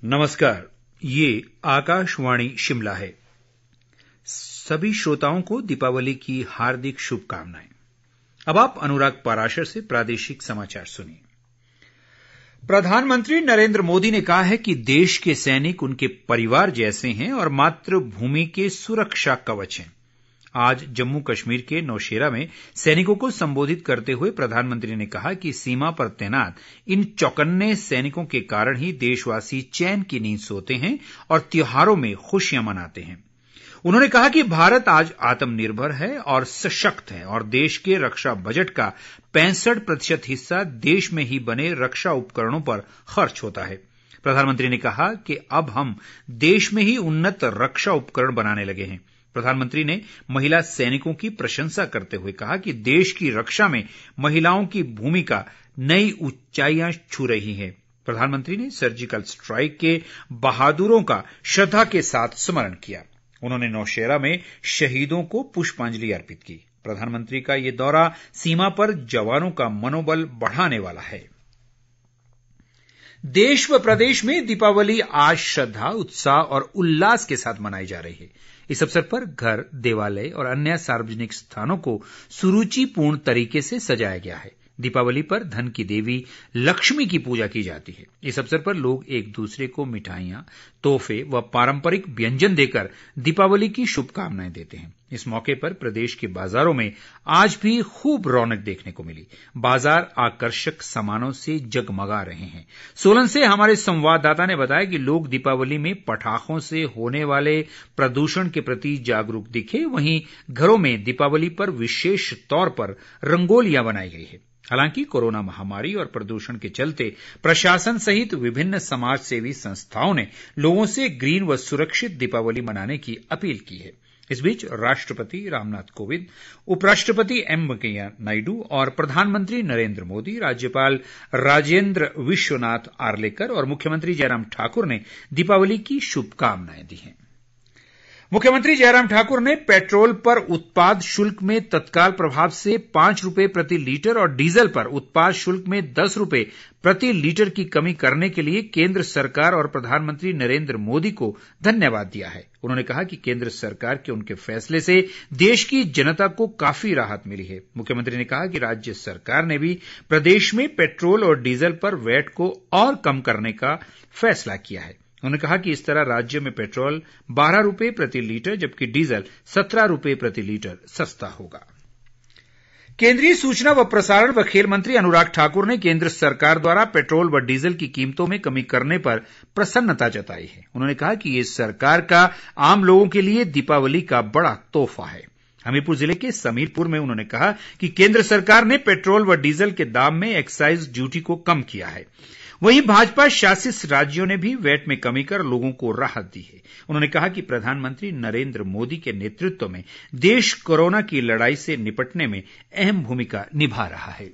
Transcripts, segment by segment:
नमस्कार, ये आकाशवाणी शिमला है। सभी श्रोताओं को दीपावली की हार्दिक शुभकामनाएं। अब आप अनुराग पाराशर से प्रादेशिक समाचार सुनिए। प्रधानमंत्री नरेंद्र मोदी ने कहा है कि देश के सैनिक उनके परिवार जैसे हैं और मातृभूमि के सुरक्षा कवच हैं। आज जम्मू कश्मीर के नौशेरा में सैनिकों को संबोधित करते हुए प्रधानमंत्री ने कहा कि सीमा पर तैनात इन चौकन्ने सैनिकों के कारण ही देशवासी चैन की नींद सोते हैं और त्योहारों में खुशियां मनाते हैं। उन्होंने कहा कि भारत आज आत्मनिर्भर है और सशक्त है और देश के रक्षा बजट का 65% हिस्सा देश में ही बने रक्षा उपकरणों पर खर्च होता है। प्रधानमंत्री ने कहा कि अब हम देश में ही उन्नत रक्षा उपकरण बनाने लगे हैं। प्रधानमंत्री ने महिला सैनिकों की प्रशंसा करते हुए कहा कि देश की रक्षा में महिलाओं की भूमिका नई ऊंचाइयां छू रही है। प्रधानमंत्री ने सर्जिकल स्ट्राइक के बहादुरों का श्रद्धा के साथ स्मरण किया। उन्होंने नौशेरा में शहीदों को पुष्पांजलि अर्पित की। प्रधानमंत्री का ये दौरा सीमा पर जवानों का मनोबल बढ़ाने वाला है। देश व प्रदेश में दीपावली आज श्रद्धा, उत्साह और उल्लास के साथ मनाई जा रही है। इस अवसर पर घर, देवालय और अन्य सार्वजनिक स्थानों को सुरुचिपूर्ण तरीके से सजाया गया है। दीपावली पर धन की देवी लक्ष्मी की पूजा की जाती है। इस अवसर पर लोग एक दूसरे को मिठाइयां, तोहफे व पारंपरिक व्यंजन देकर दीपावली की शुभकामनाएं देते हैं। इस मौके पर प्रदेश के बाजारों में आज भी खूब रौनक देखने को मिली। बाजार आकर्षक सामानों से जगमगा रहे हैं। सोलन से हमारे संवाददाता ने बताया कि लोग दीपावली में पटाखों से होने वाले प्रदूषण के प्रति जागरूक दिखे। वहीं घरों में दीपावली पर विशेष तौर पर रंगोलियां बनाई गई है। हालांकि कोरोना महामारी और प्रदूषण के चलते प्रशासन सहित विभिन्न समाज सेवी संस्थाओं ने लोगों से ग्रीन व सुरक्षित दीपावली मनाने की अपील की है। इस बीच राष्ट्रपति रामनाथ कोविंद, उपराष्ट्रपति एम वेंकैया नायडू और प्रधानमंत्री नरेंद्र मोदी, राज्यपाल राजेंद्र विश्वनाथ आर्लेकर और मुख्यमंत्री जयराम ठाकुर ने दीपावली की शुभकामनाएं दी हैं। मुख्यमंत्री जयराम ठाकुर ने पेट्रोल पर उत्पाद शुल्क में तत्काल प्रभाव से 5 रुपये प्रति लीटर और डीजल पर उत्पाद शुल्क में 10 रुपये प्रति लीटर की कमी करने के लिए केंद्र सरकार और प्रधानमंत्री नरेंद्र मोदी को धन्यवाद दिया है। उन्होंने कहा कि केंद्र सरकार के उनके फैसले से देश की जनता को काफी राहत मिली है। मुख्यमंत्री ने कहा कि राज्य सरकार ने भी प्रदेश में पेट्रोल और डीजल पर वैट को और कम करने का फैसला किया है। उन्होंने कहा कि इस तरह राज्य में पेट्रोल 12 रुपये प्रति लीटर जबकि डीजल 17 रुपये प्रति लीटर सस्ता होगा। केंद्रीय सूचना व प्रसारण व खेल मंत्री अनुराग ठाकुर ने केंद्र सरकार द्वारा पेट्रोल व डीजल की कीमतों में कमी करने पर प्रसन्नता जताई है। उन्होंने कहा कि ये सरकार का आम लोगों के लिए दीपावली का बड़ा तोहफा है। हमीरपुर जिले के समीरपुर में उन्होंने कहा कि केंद्र सरकार ने पेट्रोल व डीजल के दाम में एक्साइज ड्यूटी को कम किया है। वहीं भाजपा शासित राज्यों ने भी वैट में कमी कर लोगों को राहत दी है। उन्होंने कहा कि प्रधानमंत्री नरेंद्र मोदी के नेतृत्व में देश कोरोना की लड़ाई से निपटने में अहम भूमिका निभा रहा है।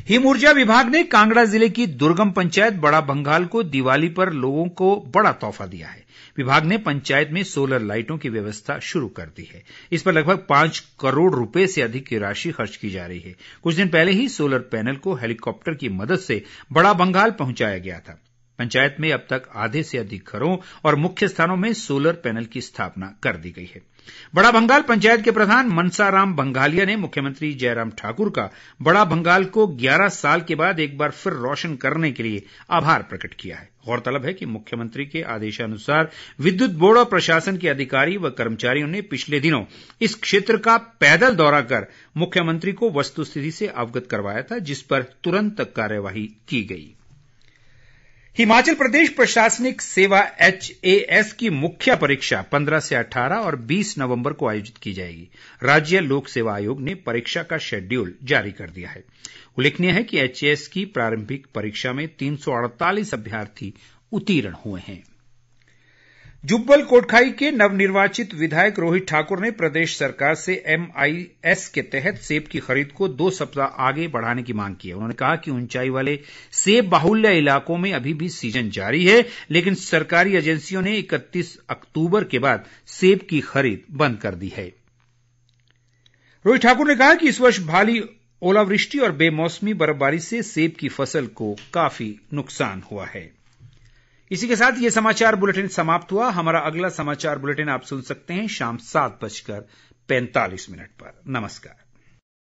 हिम ऊर्जा विभाग ने कांगड़ा जिले की दुर्गम पंचायत बड़ा भंगाल को दिवाली पर लोगों को बड़ा तोहफा दिया है। विभाग ने पंचायत में सोलर लाइटों की व्यवस्था शुरू कर दी है। इस पर लगभग 5 करोड़ रुपए से अधिक की राशि खर्च की जा रही है। कुछ दिन पहले ही सोलर पैनल को हेलीकॉप्टर की मदद से बड़ा भंगाल पहुंचाया गया था। पंचायत में अब तक आधे से अधिक घरों और मुख्य स्थानों में सोलर पैनल की स्थापना कर दी गई है। बड़ा भंगाल पंचायत के प्रधान मनसाराम बंगालिया ने मुख्यमंत्री जयराम ठाकुर का बड़ा भंगाल को 11 साल के बाद एक बार फिर रोशन करने के लिए आभार प्रकट किया है। गौरतलब है कि मुख्यमंत्री के आदेशानुसार विद्युत बोर्ड और प्रशासन के अधिकारी व कर्मचारियों ने पिछले दिनों इस क्षेत्र का पैदल दौरा कर मुख्यमंत्री को वस्तुस्थिति से अवगत करवाया था, जिस पर तुरंत कार्यवाही की गई। हिमाचल प्रदेश प्रशासनिक सेवा HAS की मुख्य परीक्षा 15 से 18 और 20 नवंबर को आयोजित की जाएगी। राज्य लोक सेवा आयोग ने परीक्षा का शेड्यूल जारी कर दिया है। उल्लेखनीय है कि HAS की प्रारंभिक परीक्षा में 348 अभ्यर्थी उत्तीर्ण हुए हैं। जुब्बल कोटखाई के नवनिर्वाचित विधायक रोहित ठाकुर ने प्रदेश सरकार से MIS के तहत सेब की खरीद को 2 सप्ताह आगे बढ़ाने की मांग की है। उन्होंने कहा कि ऊंचाई वाले सेब बाहुल्य इलाकों में अभी भी सीजन जारी है, लेकिन सरकारी एजेंसियों ने 31 अक्टूबर के बाद सेब की खरीद बंद कर दी है। रोहित ठाकुर ने कहा कि इस वर्ष भारी ओलावृष्टि और बेमौसमी बर्फबारी से सेब की फसल को काफी नुकसान हुआ है। इसी के साथ ये समाचार बुलेटिन समाप्त हुआ। हमारा अगला समाचार बुलेटिन आप सुन सकते हैं शाम 7:45 पर। नमस्कार।